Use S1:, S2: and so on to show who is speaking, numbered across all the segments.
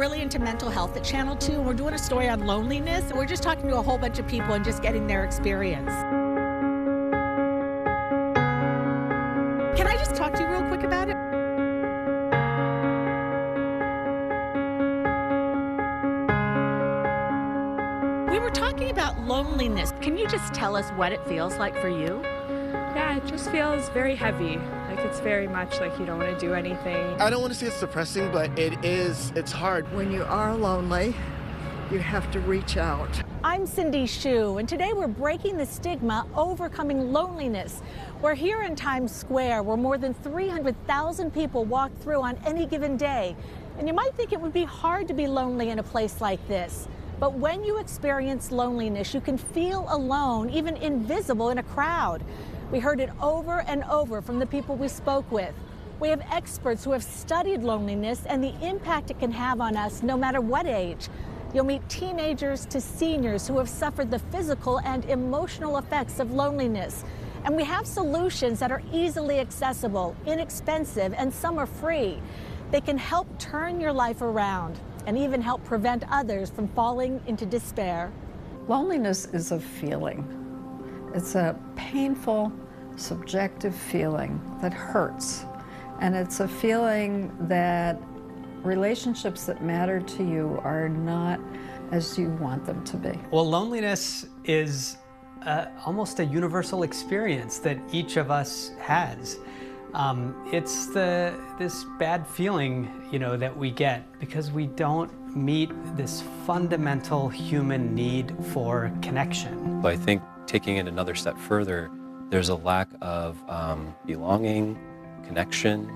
S1: really into mental health at Channel 2, and we're doing a story on loneliness, and we're just talking to a whole bunch of people and just getting their experience. Can I just talk to you real quick about it? We were talking about loneliness. Can you just tell us what it feels like for you?
S2: Yeah, it just feels very heavy. Like it's very much like you don't want to do anything.
S3: I don't want to say it's depressing, but it's hard.
S4: When you are lonely, you have to reach out.
S1: I'm Cindy Hsu, and today we're breaking the stigma, overcoming loneliness. We're here in Times Square, where more than 300,000 people walk through on any given day. And you might think it would be hard to be lonely in a place like this. But when you experience loneliness, you can feel alone, even invisible in a crowd. We heard it over and over from the people we spoke with. We have experts who have studied loneliness and the impact it can have on us no matter what age. You'll meet teenagers to seniors who have suffered the physical and emotional effects of loneliness. And we have solutions that are easily accessible, inexpensive, and some are free. They can help turn your life around and even help prevent others from falling into despair.
S4: Loneliness is a feeling. It's a painful, subjective feeling that hurts. And it's a feeling that relationships that matter to you are not as you want them to be.
S5: Well, loneliness is almost a universal experience that each of us has. It's this bad feeling, that we get because we don't meet this fundamental human need for connection.
S6: I think taking it another step further, there's a lack of belonging, connection,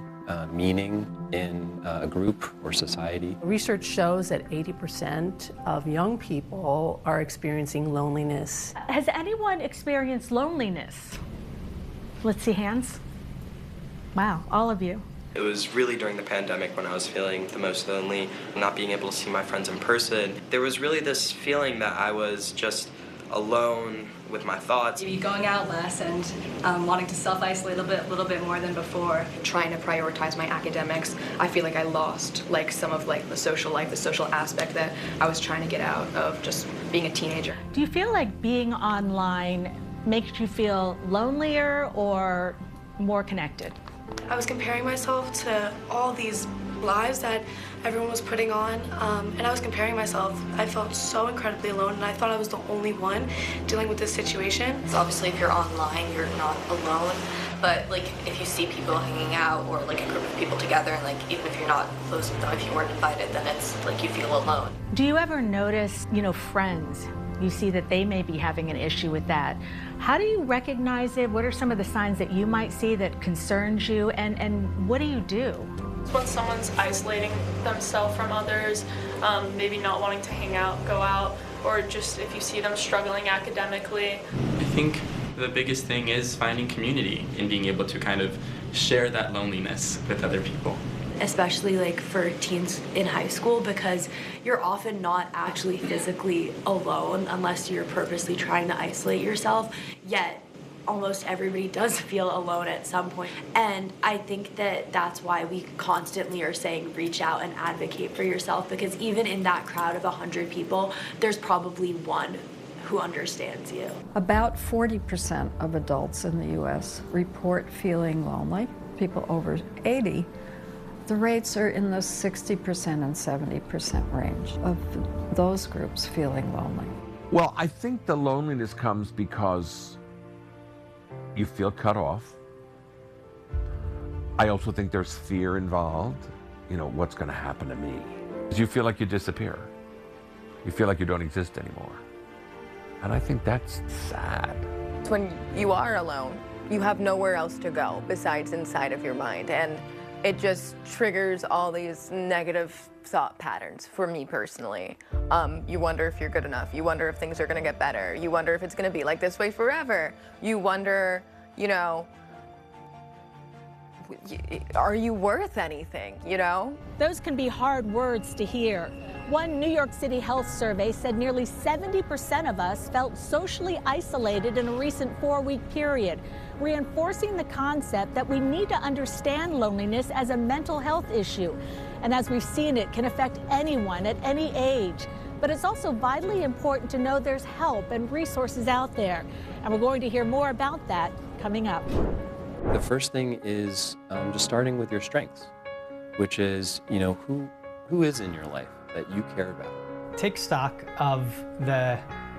S6: meaning in a group or society.
S7: Research shows that 80% of young people are experiencing loneliness.
S1: Has anyone experienced loneliness? Let's see hands. Wow, all of you.
S8: It was really during the pandemic when I was feeling the most lonely, not being able to see my friends in person. There was really this feeling that I was just alone with my thoughts.
S9: Maybe going out less and wanting to self-isolate a little bit more than before. Trying to prioritize my academics. I feel like I lost some of the social life, the social aspect that I was trying to get out of just being a teenager.
S1: Do you feel like being online makes you feel lonelier or more connected?
S10: I was comparing myself to all these lives that everyone was putting on, and I was comparing myself. I felt so incredibly alone, and I thought I was the only one dealing with this situation.
S11: So obviously, if you're online, you're not alone, but if you see people hanging out or a group of people together, and even if you're not close with them, if you weren't invited, then it's you feel alone.
S1: Do you ever notice, friends? You see that they may be having an issue with that. How do you recognize it? What are some of the signs that you might see that concerns you, and what do you do?
S12: When someone's isolating themselves from others, maybe not wanting to hang out, go out, or just if you see them struggling academically.
S13: I think the biggest thing is finding community and being able to kind of share that loneliness with other people.
S14: Especially for teens in high school, because you're often not actually physically alone unless you're purposely trying to isolate yourself, yet almost everybody does feel alone at some point. And I think that that's why we constantly are saying reach out and advocate for yourself, because even in that crowd of 100 people, there's probably one who understands you.
S4: About 40% of adults in the US report feeling lonely. People over 80, the rates are in the 60% and 70% range of those groups feeling lonely.
S15: Well, I think the loneliness comes because you feel cut off. I also think there's fear involved. What's going to happen to me? You feel like you disappear. You feel like you don't exist anymore. And I think that's sad.
S16: When you are alone, you have nowhere else to go besides inside of your mind. And it just triggers all these negative thought patterns for me personally. You wonder if you're good enough. You wonder if things are going to get better. You wonder if it's going to be like this way forever. You wonder, are you worth anything, you know?
S1: Those can be hard words to hear. One New York City health survey said nearly 70% of us felt socially isolated in a recent 4-week period, reinforcing the concept that we need to understand loneliness as a mental health issue. And as we've seen, it can affect anyone at any age. But it's also vitally important to know there's help and resources out there. And we're going to hear more about that coming up.
S6: The first thing is just starting with your strengths, which is, you know, who is in your life that you care about.
S5: Take stock of the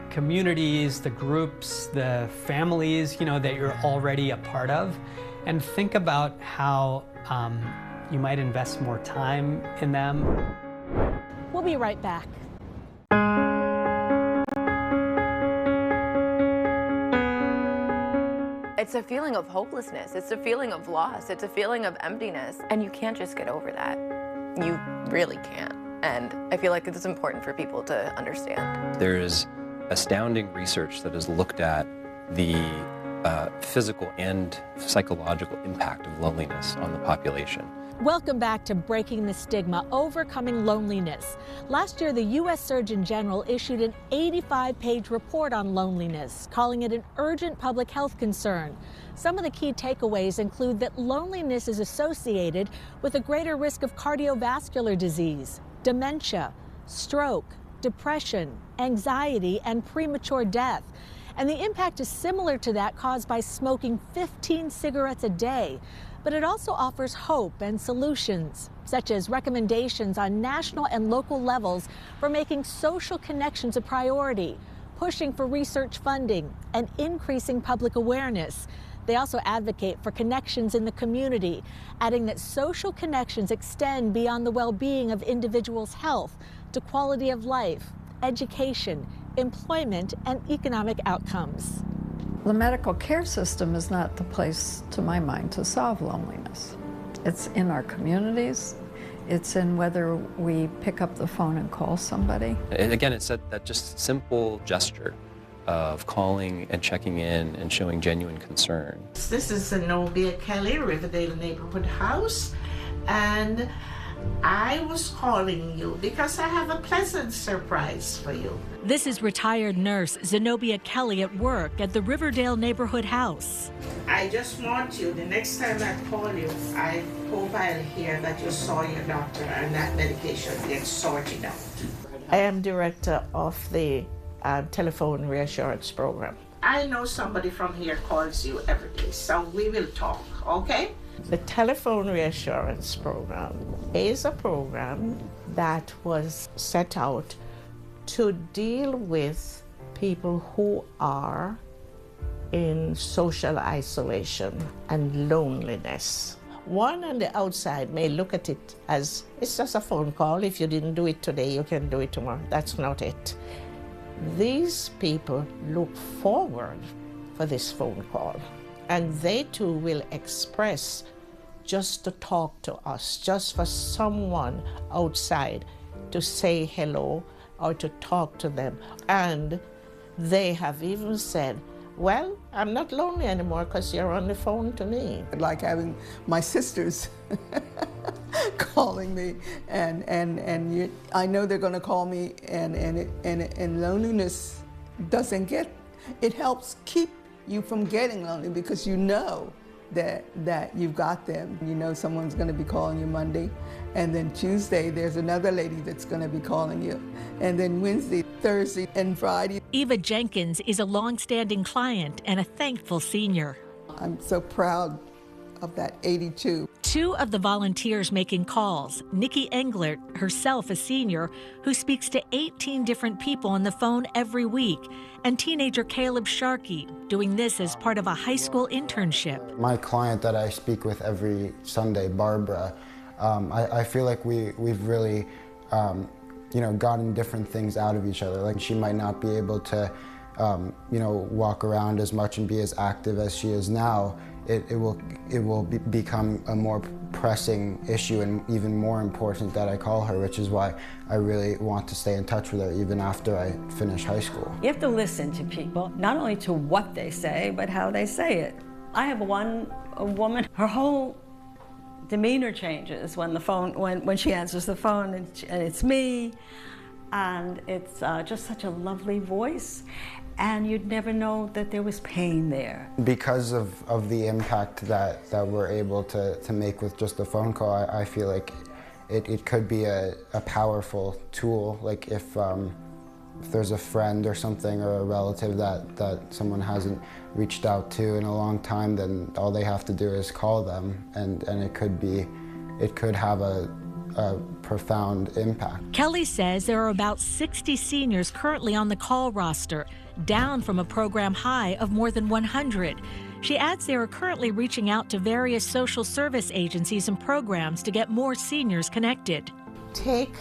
S5: communities, the groups, the families, you know, that you're already a part of, and think about how you might invest more time in them.
S1: We'll be right back.
S16: It's a feeling of hopelessness. It's a feeling of loss. It's a feeling of emptiness. And you can't just get over that. You really can't. And I feel like it's important for people to understand.
S6: There is astounding research that has looked at the physical and psychological impact of loneliness on the population.
S1: Welcome back to Breaking the Stigma, Overcoming Loneliness. Last year, the U.S. Surgeon General issued an 85-page report on loneliness, calling it an urgent public health concern. Some of the key takeaways include that loneliness is associated with a greater risk of cardiovascular disease, dementia, stroke, depression, anxiety, and premature death. And the impact is similar to that caused by smoking 15 cigarettes a day. But it also offers hope and solutions, such as recommendations on national and local levels for making social connections a priority, pushing for research funding, and increasing public awareness. They also advocate for connections in the community, adding that social connections extend beyond the well-being of individuals' health to quality of life, education, employment, and economic outcomes.
S4: The medical care system is not the place, to my mind, to solve loneliness. It's in our communities. It's in whether we pick up the phone and call somebody.
S6: And again, it's that just simple gesture of calling and checking in and showing genuine concern.
S17: This is Zenobia Kelly, Riverdale Neighborhood House, and I was calling you because I have a pleasant surprise for you.
S1: This is retired nurse Zenobia Kelly at work at the Riverdale Neighborhood House.
S17: I just want you, the next time I call you, I hope I'll hear that you saw your doctor and that medication gets sorted out. I am director of the telephone reassurance program. I know somebody from here calls you every day, so we will talk, okay? The telephone reassurance program is a program that was set out to deal with people who are in social isolation and loneliness. One on the outside may look at it as it's just a phone call. If you didn't do it today, you can do it tomorrow. That's not it. These people look forward for this phone call, and they too will express just to talk to us, just for someone outside to say hello or to talk to them. And they have even said, well, I'm not lonely anymore because you're on the phone to me.
S18: Like having my sisters calling me, and I know they're going to call me, and loneliness doesn't get, it helps keep you from getting lonely because you know that you've got them. You know someone's going to be calling you Monday, and then Tuesday there's another lady that's going to be calling you, and then Wednesday, Thursday, and Friday.
S1: Eva Jenkins is a long-standing client and a thankful senior.
S18: I'm so proud of that 82.
S1: Two of the volunteers making calls, Nikki Englert, herself a senior, who speaks to 18 different people on the phone every week, and teenager Caleb Sharkey, doing this as part of a high school internship.
S19: My client that I speak with every Sunday, Barbara, I feel like we've really gotten different things out of each other. Like, she might not be able to walk around as much and be as active as she is now. It will become a more pressing issue and even more important that I call her, which is why I really want to stay in touch with her even after I finish high school.
S20: You have to listen to people, not only to what they say, but how they say it. I have a woman, her whole demeanor changes when the phone, when she answers the phone and it's me, and it's just such a lovely voice, and you'd never know that there was pain there.
S19: Because of the impact that we're able to make with just a phone call, I feel like it could be a powerful tool. Like if there's a friend or something or a relative that someone hasn't reached out to in a long time, then all they have to do is call them, and it could have a profound impact.
S1: Kelly says there are about 60 seniors currently on the call roster, down from a program high of more than 100. She adds they are currently reaching out to various social service agencies and programs to get more seniors connected.
S17: Take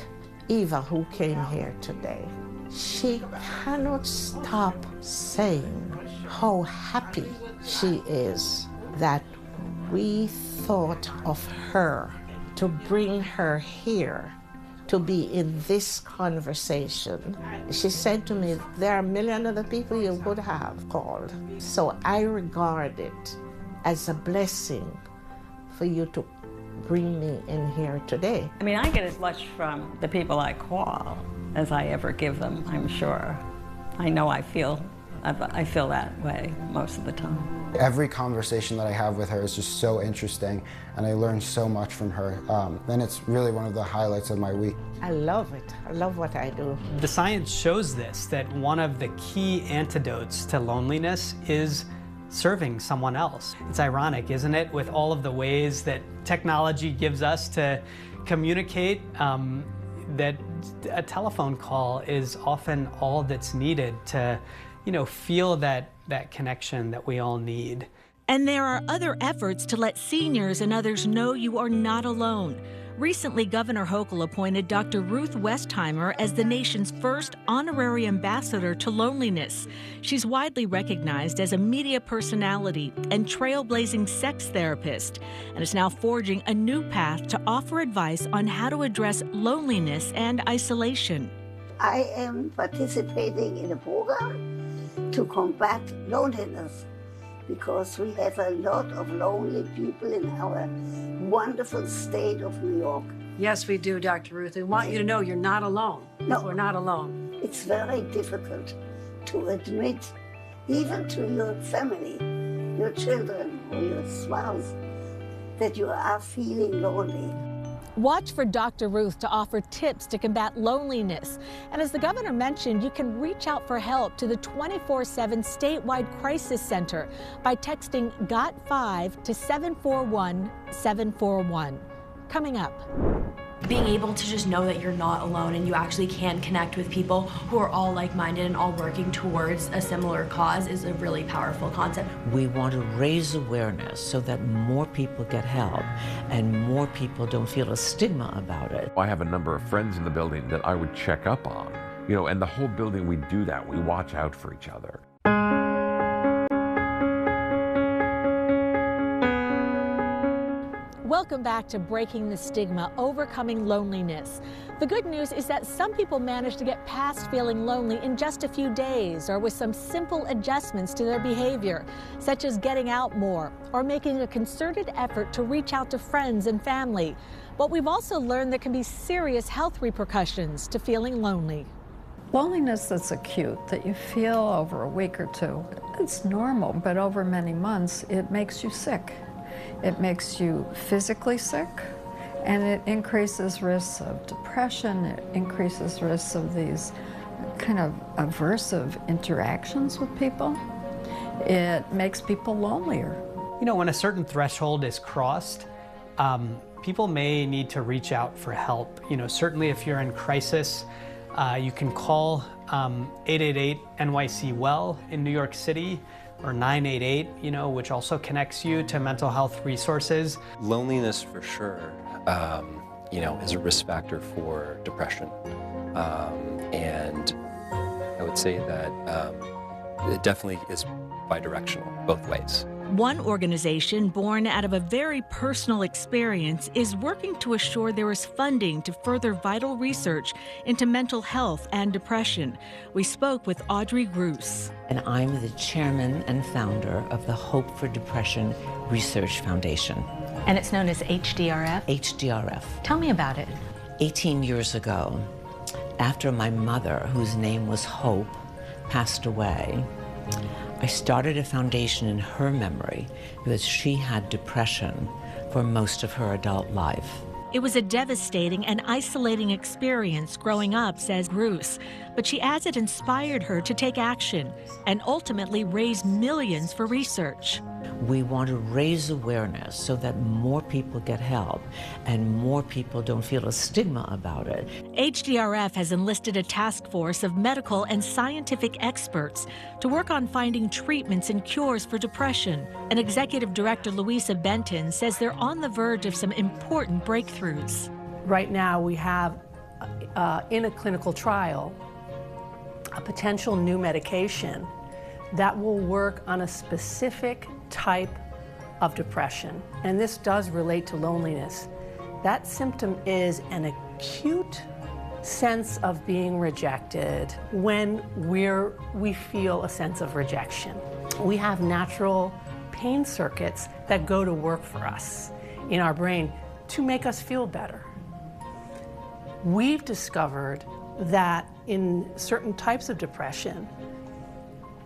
S17: Eva, who came here today. She cannot stop saying how happy she is that we thought of her to bring her here to be in this conversation. She said to me, there are a million other people you could have called. So I regard it as a blessing for you to bring me in here today.
S20: I mean, I get as much from the people I call as I ever give them, I'm sure. I know I feel that way most of the time.
S19: Every conversation that I have with her is just so interesting, and I learn so much from her. And it's really one of the highlights of my week.
S17: I love it. I love what I do.
S5: The science shows this, that one of the key antidotes to loneliness is serving someone else. It's ironic, isn't it, with all of the ways that technology gives us to communicate, that a telephone call is often all that's needed to, feel that connection that we all need.
S1: And there are other efforts to let seniors and others know you are not alone. Recently, Governor Hochul appointed Dr. Ruth Westheimer as the nation's first honorary ambassador to loneliness. She's widely recognized as a media personality and trailblazing sex therapist, and is now forging a new path to offer advice on how to address loneliness and isolation.
S21: I am participating in a program to combat loneliness, because we have a lot of lonely people in our wonderful state of New York.
S22: Yes, we do, Dr. Ruth. We want you to know you're not alone.
S21: No,
S22: we're not alone.
S21: It's very difficult to admit, even to your family, your children or your spouse, that you are feeling lonely.
S1: Watch for Dr. Ruth to offer tips to combat loneliness. And as the governor mentioned, you can reach out for help to the 24/7 statewide crisis center by texting GOT5 to 741-741. Coming up.
S14: Being able to just know that you're not alone and you actually can connect with people who are all like-minded and all working towards a similar cause is a really powerful concept.
S23: We want to raise awareness so that more people get help and more people don't feel a stigma about it.
S15: I have a number of friends in the building that I would check up on, and the whole building, we do that. We watch out for each other.
S1: Welcome back to Breaking the Stigma, Overcoming Loneliness. The good news is that some people manage to get past feeling lonely in just a few days, or with some simple adjustments to their behavior, such as getting out more or making a concerted effort to reach out to friends and family. But we've also learned there can be serious health repercussions to feeling lonely.
S4: Loneliness that's acute, that you feel over a week or two, it's normal, but over many months, it makes you sick. It makes you physically sick, and it increases risks of depression, it increases risks of these kind of aversive interactions with people. It makes people lonelier.
S5: When a certain threshold is crossed, people may need to reach out for help. Certainly if you're in crisis, you can call 888-NYC-WELL in New York City, or 988, which also connects you to mental health resources.
S6: Loneliness, for sure, is a risk factor for depression. And I would say that it definitely is bidirectional, both ways.
S1: One organization born out of a very personal experience is working to assure there is funding to further vital research into mental health and depression. We spoke with Audrey Gruss.
S23: And I'm the chairman and founder of the Hope for Depression Research Foundation.
S1: And it's known as HDRF?
S23: HDRF.
S1: Tell me about it.
S23: 18 years ago, after my mother, whose name was Hope, passed away, I started a foundation in her memory because she had depression for most of her adult life.
S1: It was a devastating and isolating experience growing up, says Bruce, but she adds it inspired her to take action and ultimately raise millions for research.
S23: We want to raise awareness so that more people get help and more people don't feel a stigma about it.
S1: HDRF has enlisted a task force of medical and scientific experts to work on finding treatments and cures for depression. And Executive Director Louisa Benton says they're on the verge of some important breakthroughs.
S2: Right now we have, in a clinical trial, a potential new medication that will work on a specific type of depression. And this does relate to loneliness. That symptom is an acute sense of being rejected when we feel a sense of rejection. We have natural pain circuits that go to work for us in our brain to make us feel better. We've discovered that in certain types of depression,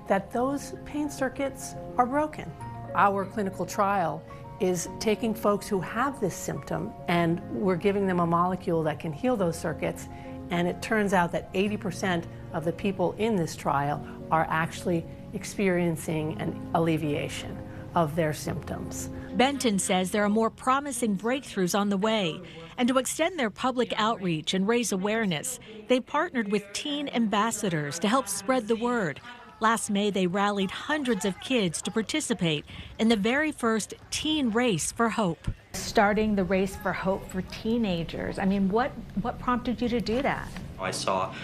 S2: that those pain circuits are broken. Our clinical trial is taking folks who have this symptom and we're giving them a molecule that can heal those circuits, and it turns out that 80% of the people in this trial are actually experiencing an alleviation of their symptoms.
S1: Benton says there are more promising breakthroughs on the way, and to extend their public outreach and raise awareness, they partnered with teen ambassadors to help spread the word. Last May, they rallied hundreds of kids to participate in the very first teen race for hope. Starting the race for hope for teenagers, I mean, what prompted you to do that?
S8: I saw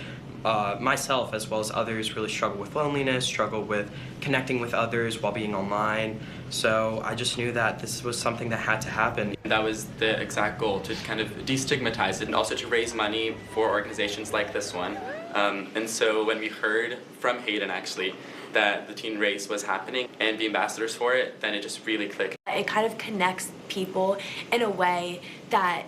S8: myself as well as others really struggle with loneliness, struggle with connecting with others while being online. So I just knew that this was something that had to happen.
S13: That was the exact goal, to kind of destigmatize it and also to raise money for organizations like this one. And so when we heard from Hayden actually that the teen race was happening and the ambassadors for it, then it just really clicked.
S14: It kind of connects people in a way that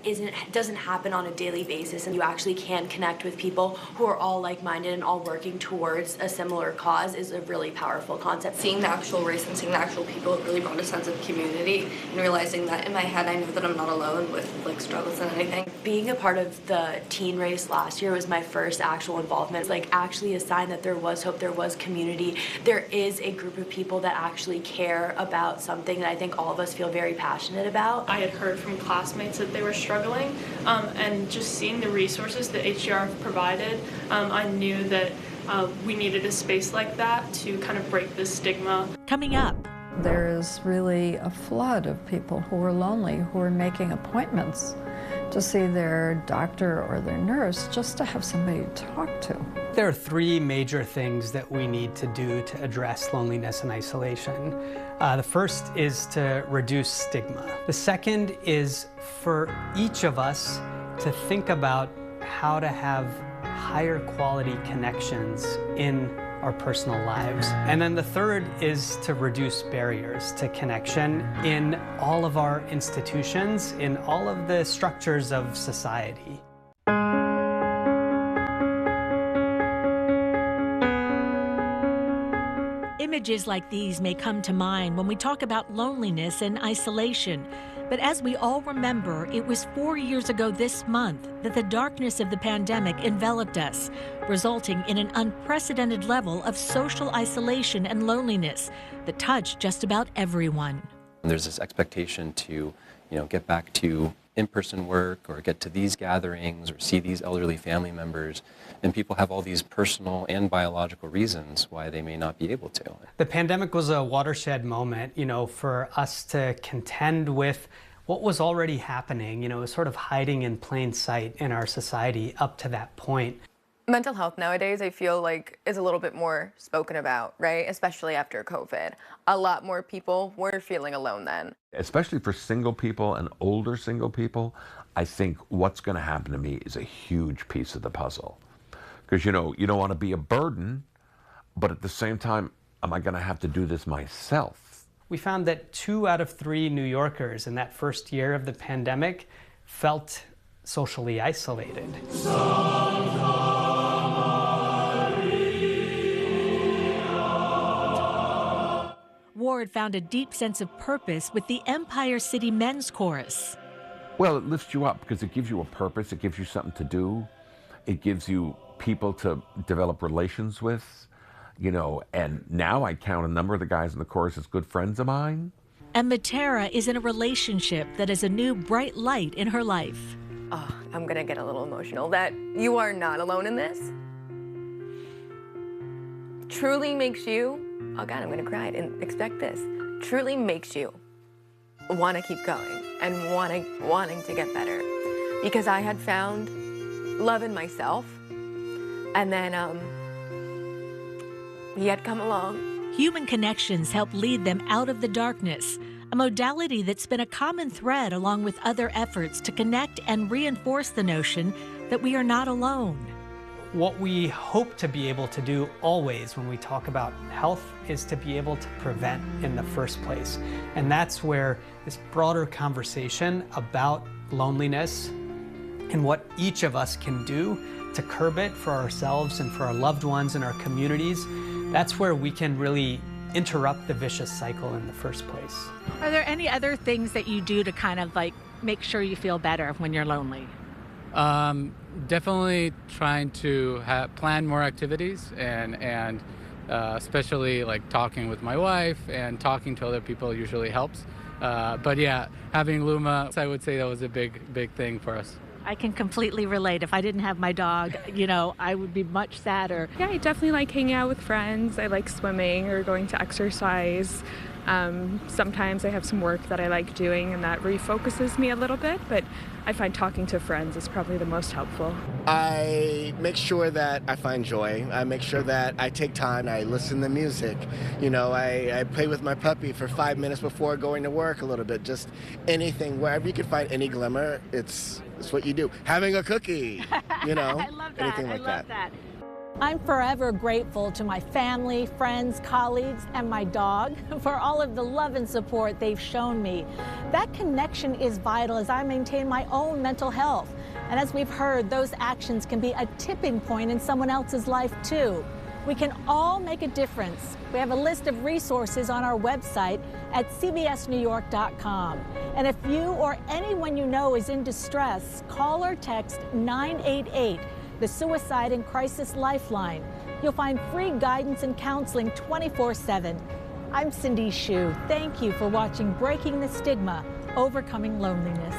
S14: doesn't happen on a daily basis, and you actually can connect with people who are all like-minded and all working towards a similar cause is a really powerful concept.
S11: Seeing the actual race and seeing the actual people, it really brought a sense of community, and realizing that in my head I know that I'm not alone with like struggles and anything.
S14: Being a part of the teen race last year was my first actual involvement. It's like actually a sign that there was hope, there was community, there is a group of people that actually care about something that I think all of us feel very passionate about.
S12: I had heard from classmates that they were struggling, and just seeing the resources that HDRF provided, I knew that we needed a space like that to kind of break this stigma.
S1: Coming up,
S4: there is really a flood of people who are lonely, who are making appointments to see their doctor or their nurse just to have somebody to talk to.
S5: There are three major things that we need to do to address loneliness and isolation. The first is to reduce stigma. The second is for each of us to think about how to have higher quality connections in our personal lives. And then the third is to reduce barriers to connection in all of our institutions, in all of the structures of society.
S1: Images like these may come to mind when we talk about loneliness and isolation. But as we all remember, it was 4 years ago this month that the darkness of the pandemic enveloped us, resulting in an unprecedented level of social isolation and loneliness that touched just about everyone.
S6: There's this expectation to, get back to in-person work or get to these gatherings or see these elderly family members, and people have all these personal and biological reasons why they may not be able to.
S5: The pandemic was a watershed moment, for us to contend with what was already happening, sort of hiding in plain sight in our society up to that point.
S16: Mental health nowadays, I feel like, is a little bit more spoken about, right? Especially after COVID. A lot more people were feeling alone then.
S15: Especially for single people and older single people, I think what's going to happen to me is a huge piece of the puzzle. Because, you don't want to be a burden, but at the same time, am I going to have to do this myself?
S5: we found that 2 out of 3 New Yorkers in that first year of the pandemic felt socially isolated.
S1: Ward found a deep sense of purpose with the Empire City Men's Chorus.
S15: Well, it lifts you up because it gives you a purpose, it gives you something to do, it gives you people to develop relations with, you know, and now I count a number of the guys in the chorus as good friends of mine.
S1: And Matera is in a relationship that is a new bright light in her life.
S16: Oh, I'm gonna get a little emotional. That you are not alone in this truly makes you, oh God, I'm gonna cry, and expect this, truly makes you wanna keep going and wanting to get better. Because I had found love in myself, and then he had come along.
S1: Human connections help lead them out of the darkness, a modality that's been a common thread along with other efforts to connect and reinforce the notion that we are not alone.
S5: What we hope to be able to do always when we talk about health is to be able to prevent in the first place. And that's where this broader conversation about loneliness and what each of us can do to curb it for ourselves and for our loved ones and our communities, that's where we can really interrupt the vicious cycle in the first place.
S1: Are there any other things that you do to kind of like make sure you feel better when you're lonely?
S3: Definitely trying to plan more activities and especially like talking with my wife and talking to other people usually helps. But yeah, having Luma, I would say that was a big thing for us.
S1: I can completely relate. If I didn't have my dog, you know, I would be much sadder.
S7: Yeah, I definitely like hanging out with friends. I like swimming or going to exercise. Sometimes I have some work that I like doing and that refocuses me a little bit, but I find talking to friends is probably the most helpful.
S9: I make sure that I find joy. I make sure that I take time, I listen to music. You know, I play with my puppy for 5 minutes before going to work a little bit. Just anything, wherever you can find any glimmer, it's what you do. Having a cookie, you know,
S1: I love that.
S9: anything like that.
S1: I'm forever grateful to my family, friends, colleagues, and my dog for all of the love and support they've shown me. That connection is vital as I maintain my own mental health. And as we've heard, those actions can be a tipping point in someone else's life too. We can all make a difference. We have a list of resources on our website at cbsnewyork.com. And if you or anyone you know is in distress, call or text 988. The Suicide and Crisis Lifeline. You'll find free guidance and counseling 24/7. I'm Cindy Hsu. Thank you for watching Breaking the Stigma, Overcoming Loneliness.